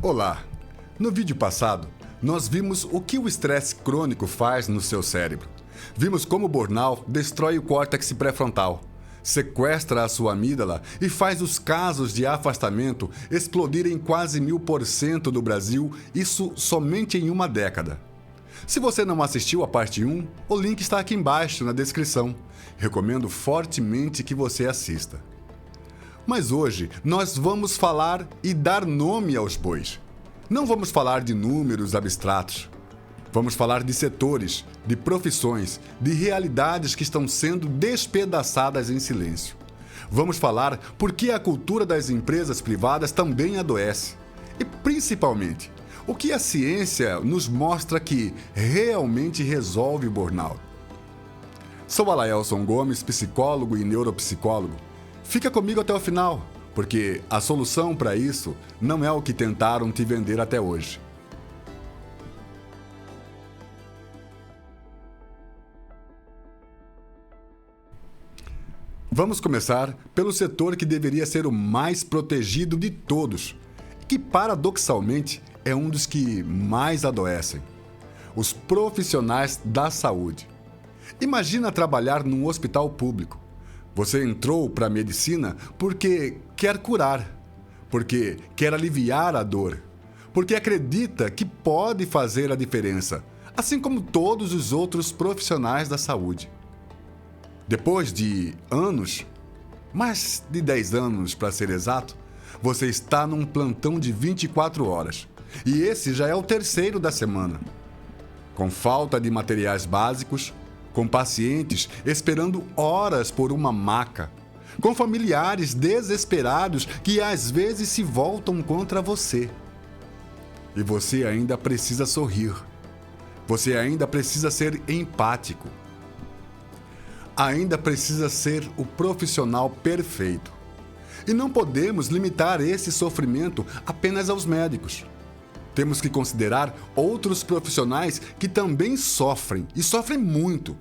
Olá! No vídeo passado, nós vimos o que o estresse crônico faz no seu cérebro. Vimos como o burnout destrói o córtex pré-frontal, sequestra a sua amígdala e faz os casos de afastamento explodirem quase 1000% no Brasil, isso somente em uma década. Se você não assistiu a parte 1, o link está aqui embaixo na descrição. Recomendo fortemente que você assista. Mas hoje nós vamos falar e dar nome aos bois. Não vamos falar de números abstratos. Vamos falar de setores, de profissões, de realidades que estão sendo despedaçadas em silêncio. Vamos falar por que a cultura das empresas privadas também adoece. E, principalmente, o que a ciência nos mostra que realmente resolve o burnout. Sou Alaelson Gomes, psicólogo e neuropsicólogo. Fica comigo até o final, porque a solução para isso não é o que tentaram te vender até hoje. Vamos começar pelo setor que deveria ser o mais protegido de todos, que paradoxalmente é um dos que mais adoecem: os profissionais da saúde. Imagina trabalhar num hospital público. Você entrou para a medicina porque quer curar, porque quer aliviar a dor, porque acredita que pode fazer a diferença, assim como todos os outros profissionais da saúde. Depois de anos, mais de 10 anos para ser exato, você está num plantão de 24 horas. E esse já é o terceiro da semana. Com falta de materiais básicos, com pacientes esperando horas por uma maca, com familiares desesperados que às vezes se voltam contra você. E você ainda precisa sorrir. Você ainda precisa ser empático. Ainda precisa ser o profissional perfeito. E não podemos limitar esse sofrimento apenas aos médicos. Temos que considerar outros profissionais que também sofrem, e sofrem muito.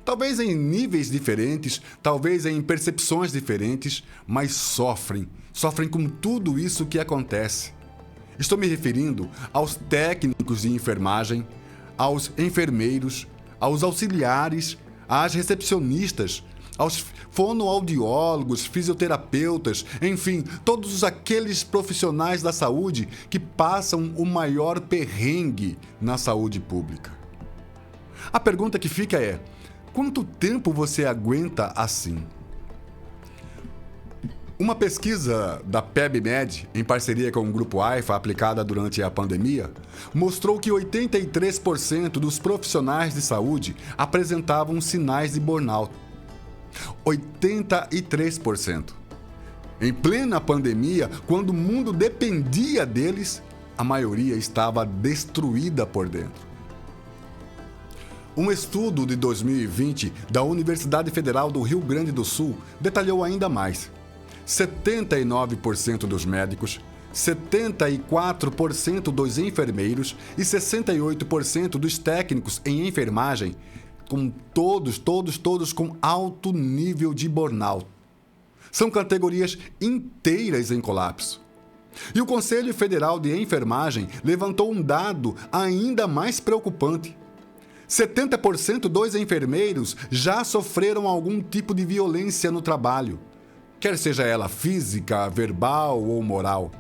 Talvez em níveis diferentes, talvez em percepções diferentes, mas sofrem com tudo isso que acontece. Estou me referindo aos técnicos de enfermagem, aos enfermeiros, aos auxiliares, às recepcionistas, aos fonoaudiólogos, fisioterapeutas, enfim, todos aqueles profissionais da saúde que passam o maior perrengue na saúde pública. A pergunta que fica é: quanto tempo você aguenta assim? Uma pesquisa da PebMed, em parceria com o Grupo AIFA, aplicada durante a pandemia, mostrou que 83% dos profissionais de saúde apresentavam sinais de burnout. 83%. Em plena pandemia, quando o mundo dependia deles, a maioria estava destruída por dentro. Um estudo de 2020 da Universidade Federal do Rio Grande do Sul detalhou ainda mais. 79% dos médicos, 74% dos enfermeiros e 68% dos técnicos em enfermagem, com todos com alto nível de burnout. São categorias inteiras em colapso. E o Conselho Federal de Enfermagem levantou um dado ainda mais preocupante. 70% dos enfermeiros já sofreram algum tipo de violência no trabalho, quer seja ela física, verbal ou moral.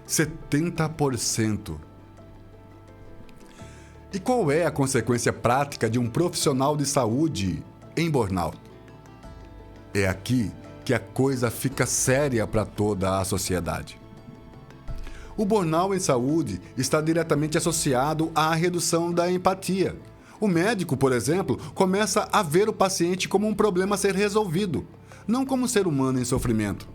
70%. E qual é a consequência prática de um profissional de saúde em burnout? É aqui que a coisa fica séria para toda a sociedade. O burnout em saúde está diretamente associado à redução da empatia. O médico, por exemplo, começa a ver o paciente como um problema a ser resolvido, não como um ser humano em sofrimento.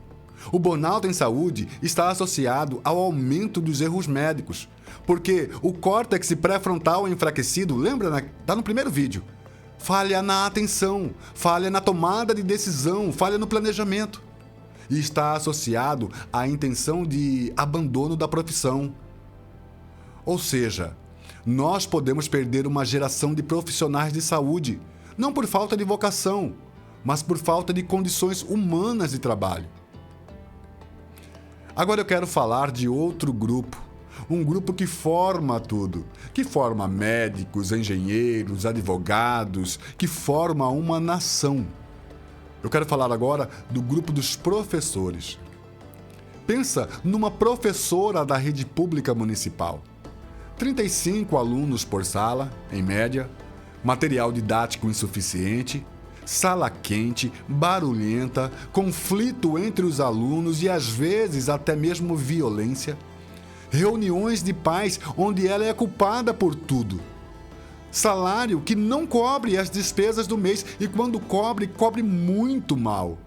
O burnout em saúde está associado ao aumento dos erros médicos, porque o córtex pré-frontal enfraquecido, lembra? Está no primeiro vídeo. Falha na atenção, falha na tomada de decisão, falha no planejamento. E está associado à intenção de abandono da profissão. Ou seja, nós podemos perder uma geração de profissionais de saúde, não por falta de vocação, mas por falta de condições humanas de trabalho. Agora eu quero falar de outro grupo, um grupo que forma tudo, que forma médicos, engenheiros, advogados, que forma uma nação. Eu quero falar agora do grupo dos professores. Pensa numa professora da rede pública municipal. 35 alunos por sala, em média, material didático insuficiente, sala quente, barulhenta, conflito entre os alunos e às vezes até mesmo violência. Reuniões de pais onde ela é culpada por tudo. Salário que não cobre as despesas do mês e quando cobre, cobre muito mal.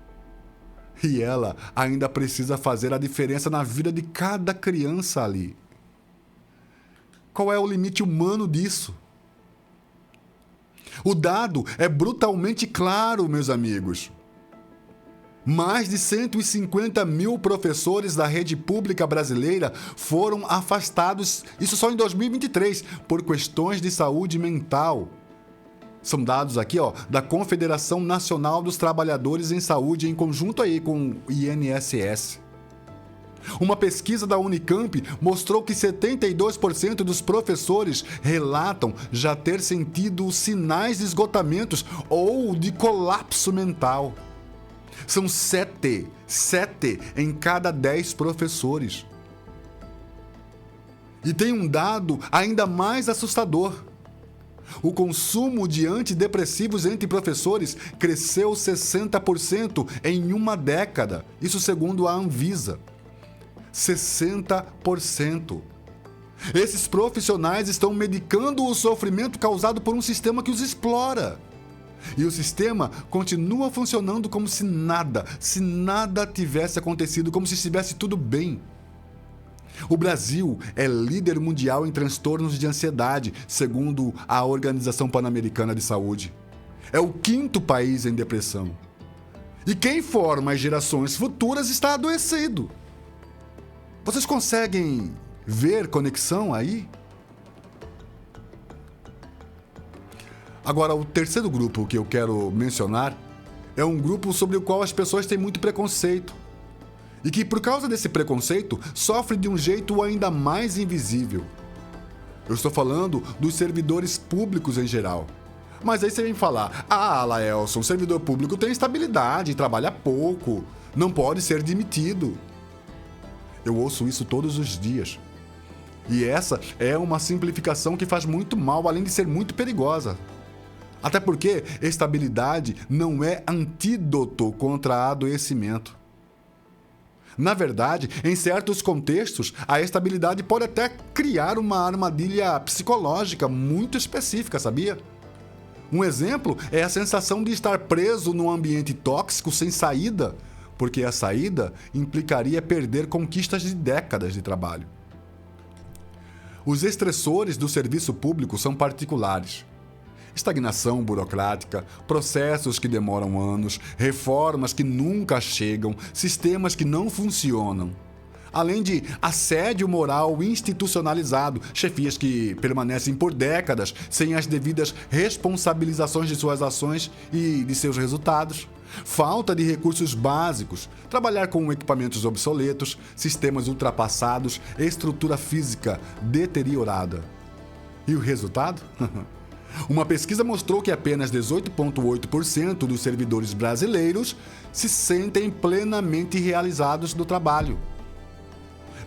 E ela ainda precisa fazer a diferença na vida de cada criança ali. Qual é o limite humano disso? O dado é brutalmente claro, meus amigos. Mais de 150 mil professores da rede pública brasileira foram afastados, isso só em 2023, por questões de saúde mental. São dados aqui, da Confederação Nacional dos Trabalhadores em Saúde, em conjunto aí com o INSS. Uma pesquisa da Unicamp mostrou que 72% dos professores relatam já ter sentido sinais de esgotamentos ou de colapso mental. São 7 em cada 10 professores. E tem um dado ainda mais assustador. O consumo de antidepressivos entre professores cresceu 60% em uma década, isso segundo a Anvisa. 60%. Esses profissionais estão medicando o sofrimento causado por um sistema que os explora. E o sistema continua funcionando como se nada tivesse acontecido, como se estivesse tudo bem. O Brasil é líder mundial em transtornos de ansiedade, segundo a Organização Pan-Americana de Saúde. É o 5º país em depressão. E quem forma as gerações futuras está adoecido. Vocês conseguem ver conexão aí? Agora, o terceiro grupo que eu quero mencionar é um grupo sobre o qual as pessoas têm muito preconceito. E que, por causa desse preconceito, sofre de um jeito ainda mais invisível. Eu estou falando dos servidores públicos em geral. Mas aí você vem falar, Laelson, servidor público tem estabilidade, trabalha pouco, não pode ser demitido. Eu ouço isso todos os dias. E essa é uma simplificação que faz muito mal, além de ser muito perigosa. Até porque estabilidade não é antídoto contra adoecimento. Na verdade, em certos contextos, a estabilidade pode até criar uma armadilha psicológica muito específica, sabia? Um exemplo é a sensação de estar preso num ambiente tóxico sem saída, porque a saída implicaria perder conquistas de décadas de trabalho. Os estressores do serviço público são particulares. Estagnação burocrática, processos que demoram anos, reformas que nunca chegam, sistemas que não funcionam. Além de assédio moral institucionalizado, chefias que permanecem por décadas sem as devidas responsabilizações de suas ações e de seus resultados. Falta de recursos básicos, trabalhar com equipamentos obsoletos, sistemas ultrapassados, estrutura física deteriorada. E o resultado? Uma pesquisa mostrou que apenas 18,8% dos servidores brasileiros se sentem plenamente realizados no trabalho.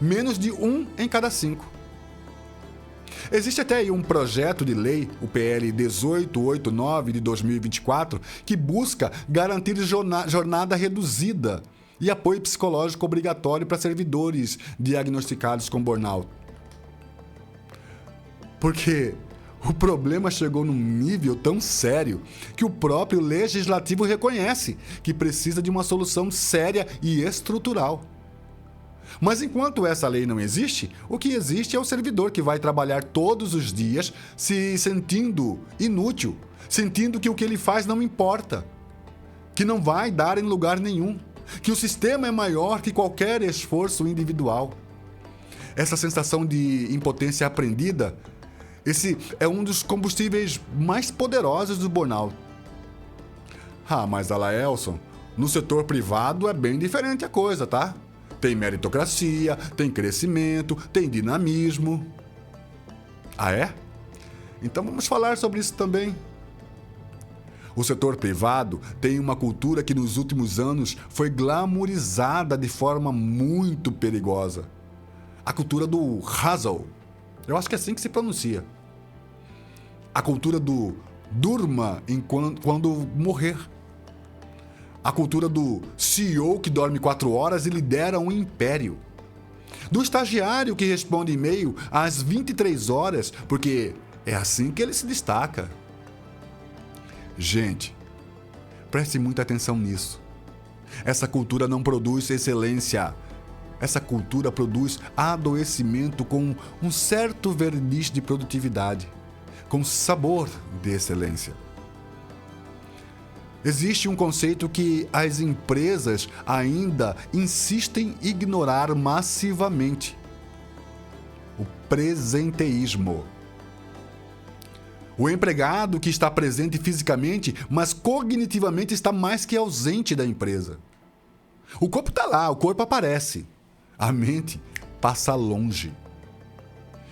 Menos de 1 em cada 5. Existe até aí um projeto de lei, o PL 1889 de 2024, que busca garantir jornada reduzida e apoio psicológico obrigatório para servidores diagnosticados com burnout. Porque o problema chegou num nível tão sério que o próprio legislativo reconhece que precisa de uma solução séria e estrutural. Mas enquanto essa lei não existe, o que existe é o servidor que vai trabalhar todos os dias se sentindo inútil, sentindo que o que ele faz não importa, que não vai dar em lugar nenhum, que o sistema é maior que qualquer esforço individual. Essa sensação de impotência aprendida, esse é um dos combustíveis mais poderosos do burnout. Mas Laelson, no setor privado é bem diferente a coisa, tá? tem meritocracia, tem crescimento, tem dinamismo. Ah, é? Então vamos falar sobre isso também. O setor privado tem uma cultura que nos últimos anos foi glamourizada de forma muito perigosa. A cultura do hustle. Eu acho que é assim que se pronuncia. A cultura do durma quando morrer. A cultura do CEO que dorme 4 horas e lidera um império. Do estagiário que responde e-mail às 23 horas, porque é assim que ele se destaca. Gente, preste muita atenção nisso. Essa cultura não produz excelência. Essa cultura produz adoecimento com um certo verniz de produtividade, com sabor de excelência. Existe um conceito que as empresas ainda insistem em ignorar massivamente: o presenteísmo. O empregado que está presente fisicamente, mas cognitivamente está mais que ausente da empresa. O corpo está lá, o corpo aparece. A mente passa longe.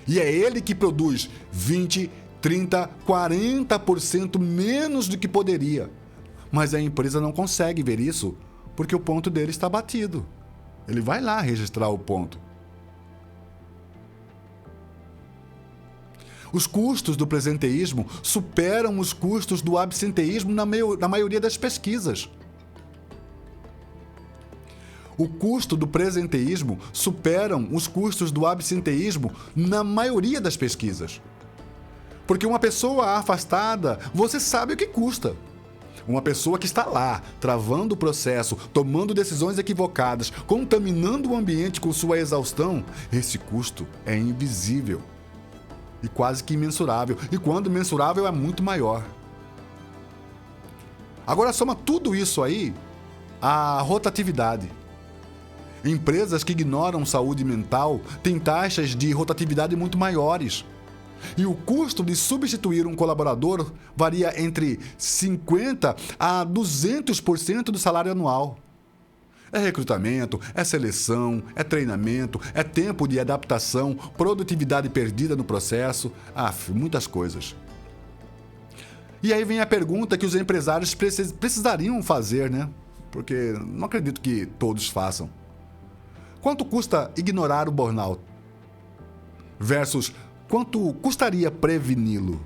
E é ele que produz 20, 30, 40% menos do que poderia. Mas a empresa não consegue ver isso porque o ponto dele está batido. Ele vai lá registrar o ponto. Os custos do presenteísmo superam os custos do absenteísmo na maioria das pesquisas. O custo do presenteísmo superam os custos do absenteísmo na maioria das pesquisas. Porque uma pessoa afastada, você sabe o que custa. Uma pessoa que está lá, travando o processo, tomando decisões equivocadas, contaminando o ambiente com sua exaustão, esse custo é invisível. E quase que imensurável. E quando mensurável é muito maior. Agora soma tudo isso aí à rotatividade. Empresas que ignoram saúde mental têm taxas de rotatividade muito maiores. E o custo de substituir um colaborador varia entre 50% a 200% do salário anual. É recrutamento, é seleção, é treinamento, é tempo de adaptação, produtividade perdida no processo, muitas coisas. E aí vem a pergunta que os empresários precisariam fazer, né? Porque não acredito que todos façam. Quanto custa ignorar o burnout? Versus quanto custaria preveni-lo?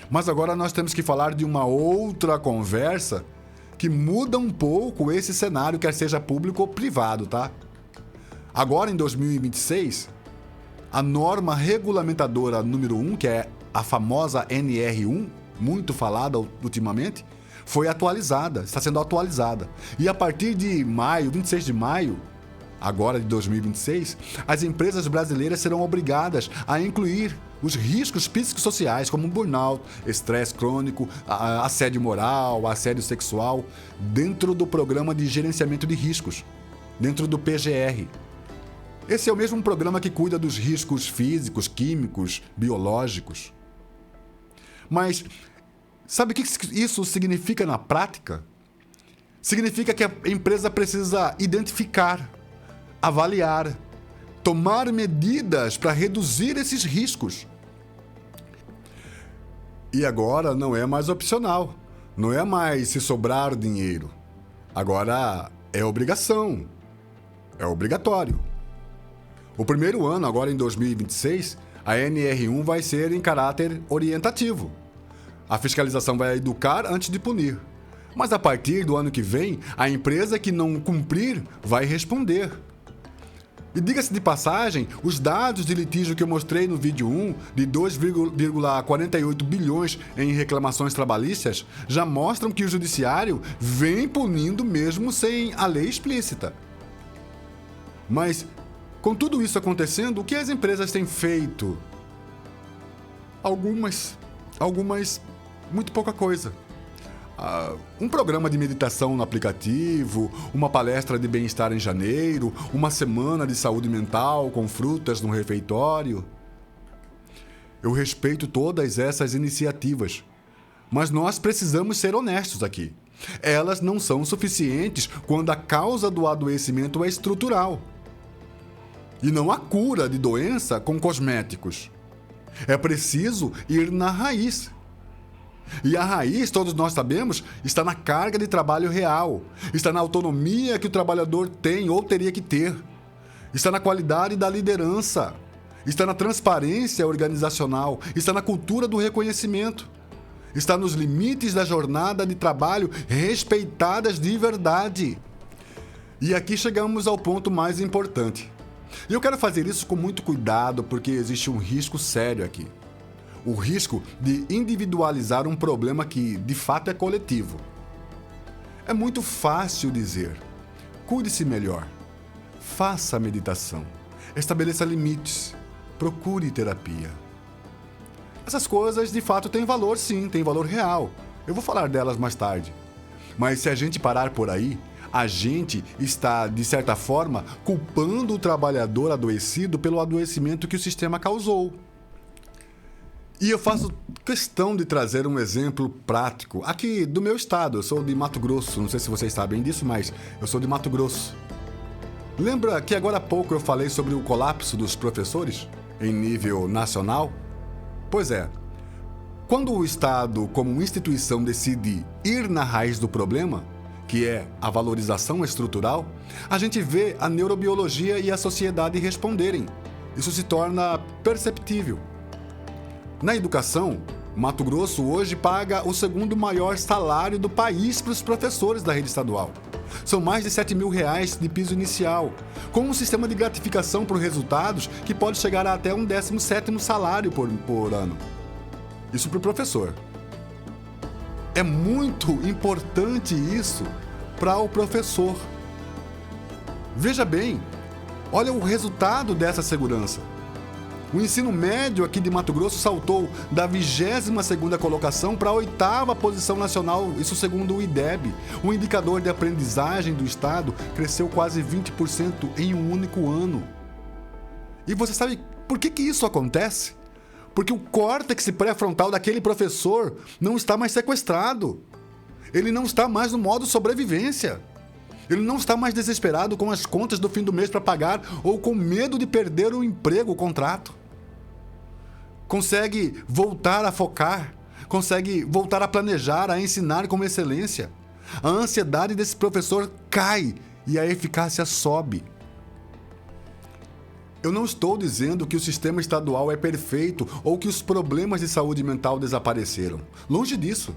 Mas agora nós temos que falar de uma outra conversa que muda um pouco esse cenário, quer seja público ou privado, tá? Agora, em 2026, a norma regulamentadora número 1, que é a famosa NR1, muito falada ultimamente, foi atualizada, está sendo atualizada. E a partir de maio, 26 de maio, agora de 2026, as empresas brasileiras serão obrigadas a incluir os riscos psicossociais, como burnout, estresse crônico, assédio moral, assédio sexual, dentro do programa de gerenciamento de riscos, dentro do PGR. Esse é o mesmo programa que cuida dos riscos físicos, químicos, biológicos. Mas sabe o que isso significa na prática? Significa que a empresa precisa identificar, avaliar, tomar medidas para reduzir esses riscos. E agora não é mais opcional, não é mais se sobrar dinheiro. Agora é obrigação, é obrigatório. O primeiro ano, agora em 2026, a NR1 vai ser em caráter orientativo. A fiscalização vai educar antes de punir. Mas a partir do ano que vem, a empresa que não cumprir vai responder. E diga-se de passagem, os dados de litígio que eu mostrei no vídeo 1, de 2,48 bilhões em reclamações trabalhistas, já mostram que o judiciário vem punindo mesmo sem a lei explícita. Mas, com tudo isso acontecendo, o que as empresas têm feito? Algumas, muito pouca coisa. Um programa de meditação no aplicativo, uma palestra de bem-estar em janeiro, uma semana de saúde mental com frutas no refeitório. Eu respeito todas essas iniciativas, mas nós precisamos ser honestos aqui. Elas não são suficientes quando a causa do adoecimento é estrutural. E não há cura de doença com cosméticos. É preciso ir na raiz. E a raiz, todos nós sabemos, está na carga de trabalho real, está na autonomia que o trabalhador tem ou teria que ter, está na qualidade da liderança, está na transparência organizacional, está na cultura do reconhecimento, está nos limites da jornada de trabalho respeitadas de verdade. E aqui chegamos ao ponto mais importante. E eu quero fazer isso com muito cuidado porque existe um risco sério aqui. O risco de individualizar um problema que, de fato, é coletivo. É muito fácil dizer: cuide-se melhor, faça meditação, estabeleça limites, procure terapia. Essas coisas, de fato, têm valor, sim, têm valor real. Eu vou falar delas mais tarde. Mas se a gente parar por aí, a gente está, de certa forma, culpando o trabalhador adoecido pelo adoecimento que o sistema causou. E eu faço questão de trazer um exemplo prático aqui do meu estado. Eu sou de Mato Grosso, não sei se vocês sabem disso, mas eu sou de Mato Grosso. Lembra que agora há pouco eu falei sobre o colapso dos professores em nível nacional? Pois é, quando o Estado, como instituição, decide ir na raiz do problema, que é a valorização estrutural, a gente vê a neurobiologia e a sociedade responderem. Isso se torna perceptível. Na educação, Mato Grosso hoje paga o segundo maior salário do país para os professores da rede estadual. São mais de R$ 7.000 de piso inicial, com um sistema de gratificação por resultados que pode chegar a até um 17º salário por ano. Isso para o professor. É muito importante isso para o professor. Veja bem, olha o resultado dessa segurança. O ensino médio aqui de Mato Grosso saltou da 22ª colocação para a 8ª posição nacional, isso segundo o IDEB. O indicador de aprendizagem do estado cresceu quase 20% em um único ano. E você sabe por que isso acontece? Porque o córtex pré-frontal daquele professor não está mais sequestrado. Ele não está mais no modo sobrevivência. Ele não está mais desesperado com as contas do fim do mês para pagar ou com medo de perder o emprego, o contrato. Consegue voltar a focar, consegue voltar a planejar, a ensinar com excelência. A ansiedade desse professor cai e a eficácia sobe. Eu não estou dizendo que o sistema estadual é perfeito ou que os problemas de saúde mental desapareceram. Longe disso.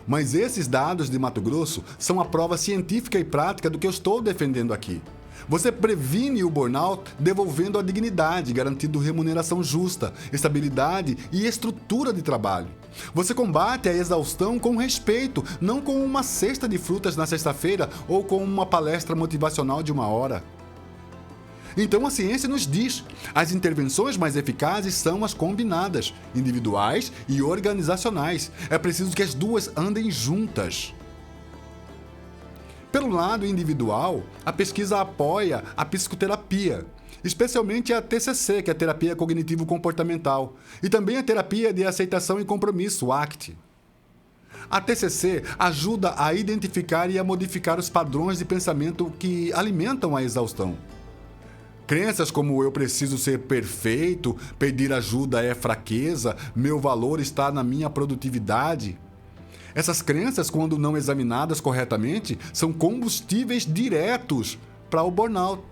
Mas esses dados de Mato Grosso são a prova científica e prática do que eu estou defendendo aqui. Você previne o burnout devolvendo a dignidade, garantindo remuneração justa, estabilidade e estrutura de trabalho. Você combate a exaustão com respeito, não com uma cesta de frutas na sexta-feira ou com uma palestra motivacional de 1 hora. Então a ciência nos diz, as intervenções mais eficazes são as combinadas, individuais e organizacionais. É preciso que as duas andem juntas. Pelo lado individual, a pesquisa apoia a psicoterapia, especialmente a TCC, que é a terapia cognitivo-comportamental, e também a terapia de aceitação e compromisso, ACT. A TCC ajuda a identificar e a modificar os padrões de pensamento que alimentam a exaustão. Crenças como eu preciso ser perfeito, pedir ajuda é fraqueza, meu valor está na minha produtividade. Essas crenças, quando não examinadas corretamente, são combustíveis diretos para o burnout.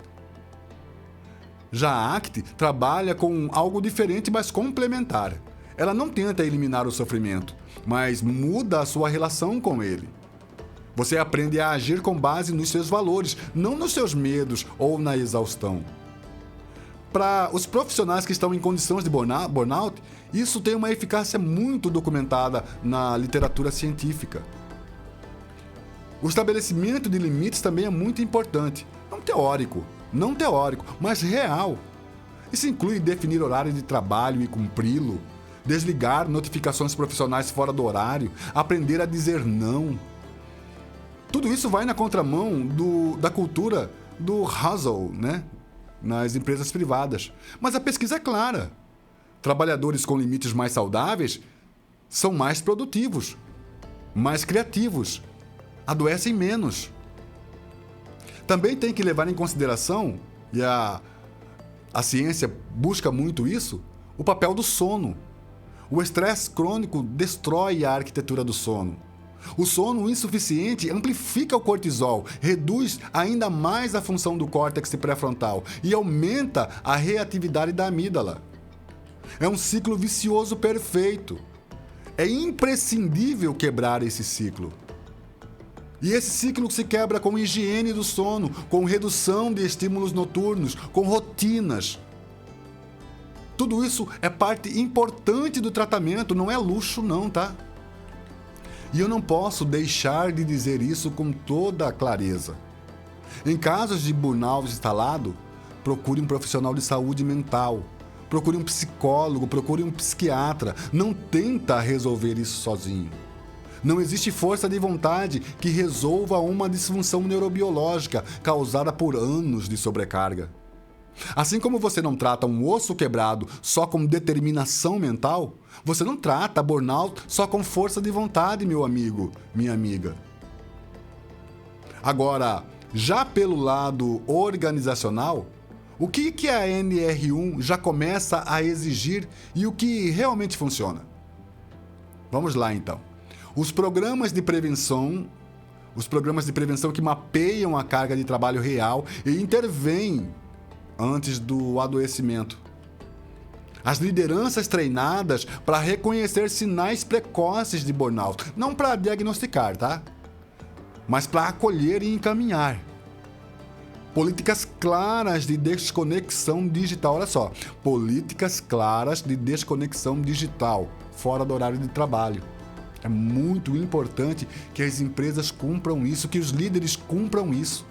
Já a ACT trabalha com algo diferente, mas complementar. Ela não tenta eliminar o sofrimento, mas muda a sua relação com ele. Você aprende a agir com base nos seus valores, não nos seus medos ou na exaustão. Para os profissionais que estão em condições de burnout, isso tem uma eficácia muito documentada na literatura científica. O estabelecimento de limites também é muito importante. Não teórico, mas real. Isso inclui definir horário de trabalho e cumpri-lo, desligar notificações profissionais fora do horário, aprender a dizer não. Tudo isso vai na contramão da cultura do hustle, né? Nas empresas privadas. Mas a pesquisa é clara. Trabalhadores com limites mais saudáveis são mais produtivos, mais criativos, adoecem menos. Também tem que levar em consideração, e a ciência busca muito isso, o papel do sono. O estresse crônico destrói a arquitetura do sono. O sono insuficiente amplifica o cortisol, reduz ainda mais a função do córtex pré-frontal e aumenta a reatividade da amígdala. É um ciclo vicioso perfeito. É imprescindível quebrar esse ciclo. E esse ciclo se quebra com higiene do sono, com redução de estímulos noturnos, com rotinas. Tudo isso é parte importante do tratamento, não é luxo não, tá? E eu não posso deixar de dizer isso com toda a clareza. Em casos de burnout instalado, procure um profissional de saúde mental. Procure um psicólogo, procure um psiquiatra. Não tenta resolver isso sozinho. Não existe força de vontade que resolva uma disfunção neurobiológica causada por anos de sobrecarga. Assim como você não trata um osso quebrado só com determinação mental, você não trata burnout só com força de vontade, meu amigo, minha amiga. Agora, já pelo lado organizacional, o que a NR1 já começa a exigir e o que realmente funciona? Vamos lá então. Os programas de prevenção que mapeiam a carga de trabalho real e intervêm antes do adoecimento. As lideranças treinadas para reconhecer sinais precoces de burnout, não para diagnosticar, tá? Mas para acolher e encaminhar. Políticas claras de desconexão digital, olha só, políticas claras de desconexão digital, fora do horário de trabalho. É muito importante que as empresas cumpram isso, que os líderes cumpram isso.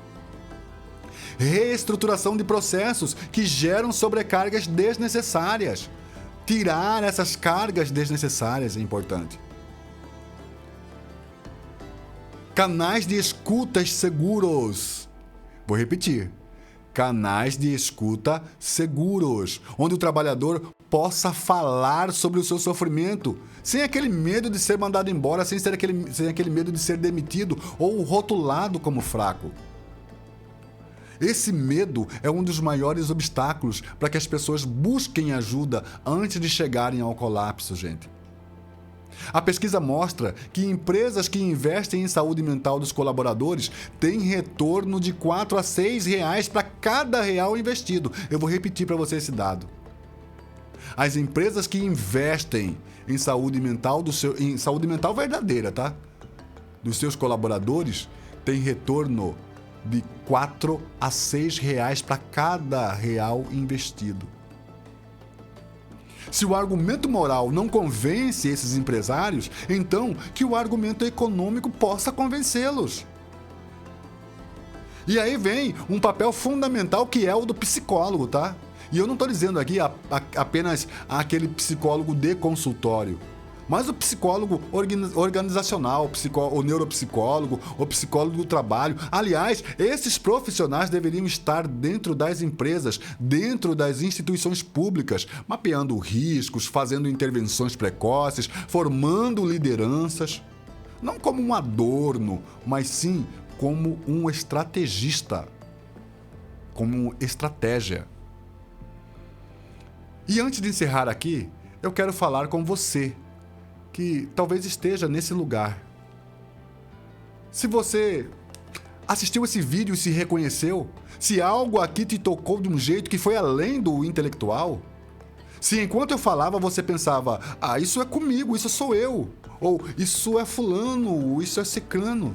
Reestruturação de processos que geram sobrecargas desnecessárias. Tirar essas cargas desnecessárias é importante. Canais de escutas seguros. Vou repetir. Canais de escuta seguros, onde o trabalhador possa falar sobre o seu sofrimento, sem aquele medo de ser mandado embora, sem aquele medo de ser demitido ou rotulado como fraco. Esse medo é um dos maiores obstáculos para que as pessoas busquem ajuda antes de chegarem ao colapso, gente. A pesquisa mostra que empresas que investem em saúde mental dos colaboradores têm retorno de R$ 4 a R$ 6 para cada real investido. Eu vou repetir para você esse dado. As empresas que investem em saúde mental verdadeira, tá? Dos seus colaboradores têm retorno de R$ 4 a R$ 6 para cada real investido. Se o argumento moral não convence esses empresários, então que o argumento econômico possa convencê-los. E aí vem um papel fundamental que é o do psicólogo, tá? E eu não estou dizendo aqui apenas aquele psicólogo de consultório, mas o psicólogo organizacional, o neuropsicólogo, o psicólogo do trabalho. Aliás, esses profissionais deveriam estar dentro das empresas, dentro das instituições públicas, mapeando riscos, fazendo intervenções precoces, formando lideranças. Não como um adorno, mas sim como um estrategista, como estratégia. E antes de encerrar aqui, eu quero falar com você, que talvez esteja nesse lugar. Se você assistiu esse vídeo e se reconheceu, se algo aqui te tocou de um jeito que foi além do intelectual, se enquanto eu falava você pensava, isso é comigo, isso sou eu, ou isso é fulano, isso é cicrano,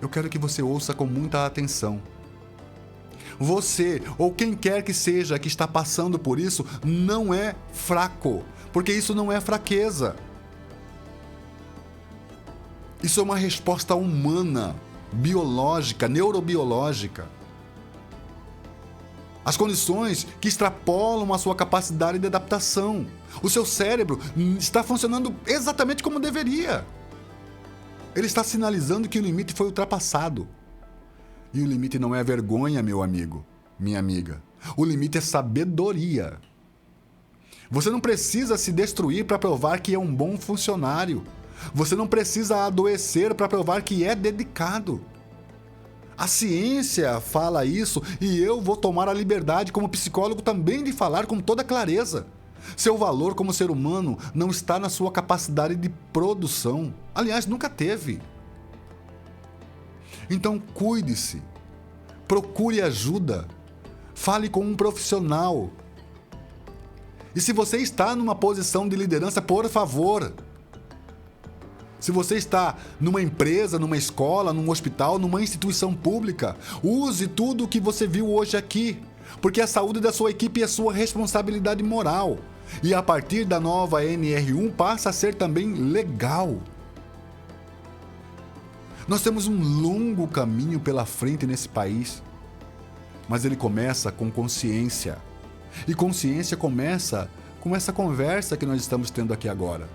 eu quero que você ouça com muita atenção. Você, ou quem quer que seja que está passando por isso, não é fraco, porque isso não é fraqueza. Isso é uma resposta humana, biológica, neurobiológica. As condições que extrapolam a sua capacidade de adaptação. O seu cérebro está funcionando exatamente como deveria. Ele está sinalizando que o limite foi ultrapassado. E o limite não é vergonha, meu amigo, minha amiga. O limite é sabedoria. Você não precisa se destruir para provar que é um bom funcionário. Você não precisa adoecer para provar que é dedicado. A ciência fala isso e eu vou tomar a liberdade como psicólogo também de falar com toda clareza. Seu valor como ser humano não está na sua capacidade de produção. Aliás, nunca teve. Então, cuide-se. Procure ajuda. Fale com um profissional. E se você está numa posição de liderança, por favor. Se você está numa empresa, numa escola, num hospital, numa instituição pública, use tudo o que você viu hoje aqui, porque a saúde da sua equipe é sua responsabilidade moral. E a partir da nova NR1 passa a ser também legal. Nós temos um longo caminho pela frente nesse país, mas ele começa com consciência. E consciência começa com essa conversa que nós estamos tendo aqui agora.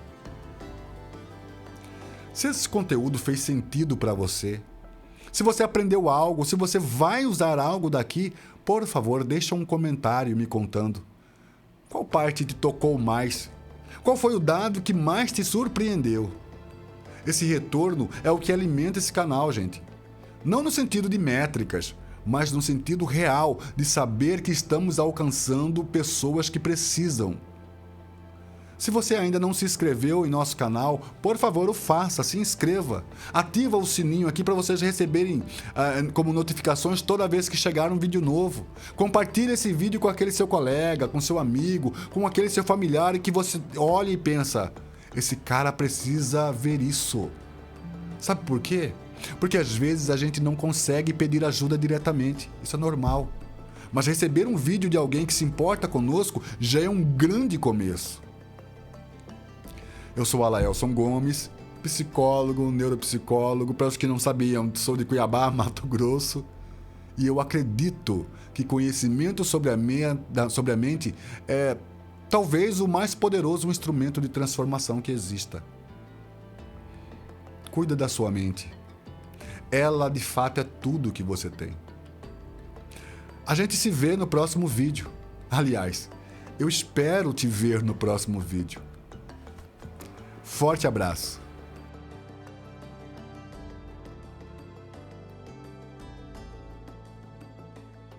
Se esse conteúdo fez sentido para você, se você aprendeu algo, se você vai usar algo daqui, por favor, deixa um comentário me contando. Qual parte te tocou mais? Qual foi o dado que mais te surpreendeu? Esse retorno é o que alimenta esse canal, gente. Não no sentido de métricas, mas no sentido real de saber que estamos alcançando pessoas que precisam. Se você ainda não se inscreveu em nosso canal, por favor, o faça, se inscreva. Ativa o sininho aqui para vocês receberem como notificações toda vez que chegar um vídeo novo. Compartilhe esse vídeo com aquele seu colega, com seu amigo, com aquele seu familiar e que você olha e pensa, esse cara precisa ver isso. Sabe por quê? Porque às vezes a gente não consegue pedir ajuda diretamente, isso é normal. Mas receber um vídeo de alguém que se importa conosco já é um grande começo. Eu sou Alaelson Gomes, psicólogo, neuropsicólogo. Para os que não sabiam, sou de Cuiabá, Mato Grosso. E eu acredito que conhecimento sobre a mente é talvez o mais poderoso instrumento de transformação que exista. Cuida da sua mente. Ela, de fato, é tudo que você tem. A gente se vê no próximo vídeo. Aliás, eu espero te ver no próximo vídeo. Forte abraço!